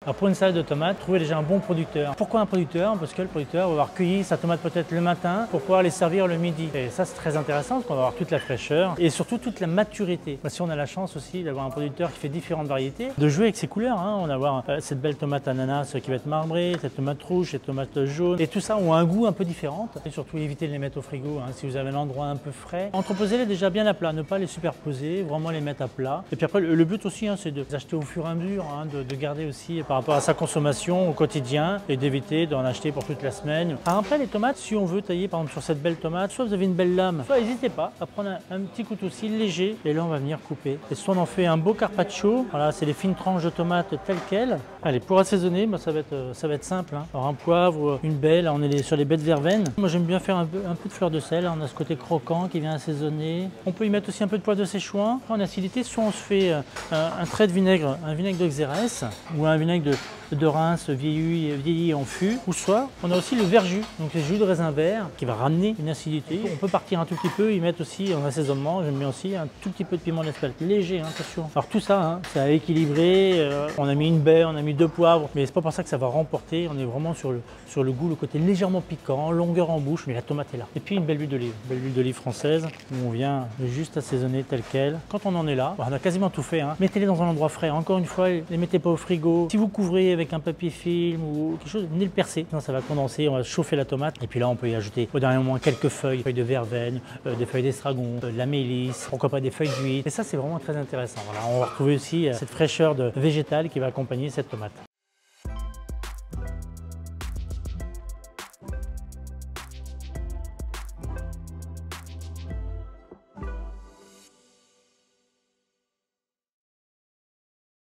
Alors pour une salade de tomates, trouvez déjà un bon producteur. Pourquoi un producteur? Parce que le producteur va avoir cueilli sa tomate peut-être le matin pour pouvoir les servir le midi. Et ça c'est très intéressant parce qu'on va avoir toute la fraîcheur et surtout toute la maturité. Si on a la chance aussi d'avoir un producteur qui fait différentes variétés, de jouer avec ses couleurs, hein. On va avoir cette belle tomate ananas qui va être marbrée, cette tomate rouge, cette tomate jaune et tout ça ont un goût un peu différent. Et surtout éviter de les mettre au frigo, hein. Si vous avez un endroit un peu frais, entreposez-les déjà bien à plat, ne pas les superposer, vraiment les mettre à plat. Et puis après le but aussi, hein, c'est de les acheter au fur et à mesure, hein, de garder aussi par rapport à sa consommation au quotidien et d'éviter d'en acheter pour toute la semaine. Alors après les tomates, si on veut tailler par exemple sur cette belle tomate, soit vous avez une belle lame, soit n'hésitez pas à prendre un petit couteau aussi léger et là on va venir couper. Et soit on en fait un beau carpaccio, voilà c'est les fines tranches de tomates telles quelles. Allez, pour assaisonner, ça va être simple, hein. Alors un poivre, une baie, là on est sur les baies de verveine. Moi j'aime bien faire un peu de fleur de sel, on a ce côté croquant qui vient assaisonner. On peut y mettre aussi un peu de poivre de Szechuan. En acidité, soit on se fait un trait de vinaigre, un vinaigre de Xérès ou un vinaigre de Reims vieilli en fût, ou soit on a aussi le verjus, donc le jus de raisin vert qui va ramener une acidité. On peut partir un tout petit peu, y mettre aussi en assaisonnement, j'aime bien aussi un tout petit peu de piment d'Espelette, léger, hein, attention. Alors tout ça, hein, c'est à équilibrer, on a mis une baie, on a mis 2 poivres, mais c'est pas pour ça que ça va remporter, on est vraiment sur le goût, le côté légèrement piquant, longueur en bouche, mais la tomate est là. Et puis une belle huile d'olive française, où on vient juste assaisonner tel quel. Quand on en est là, on a quasiment tout fait, hein. Mettez-les dans un endroit frais, encore une fois, les mettez pas au frigo. Si vous couvrez avec un papier film ou quelque chose, venez le percer, sinon ça va condenser, on va chauffer la tomate. Et puis là on peut y ajouter au dernier moment quelques feuilles de verveine, des feuilles d'estragon, de la mélisse, pourquoi pas des feuilles d'huile. Et ça c'est vraiment très intéressant. Voilà, on va retrouver aussi cette fraîcheur végétale qui va accompagner cette tomate.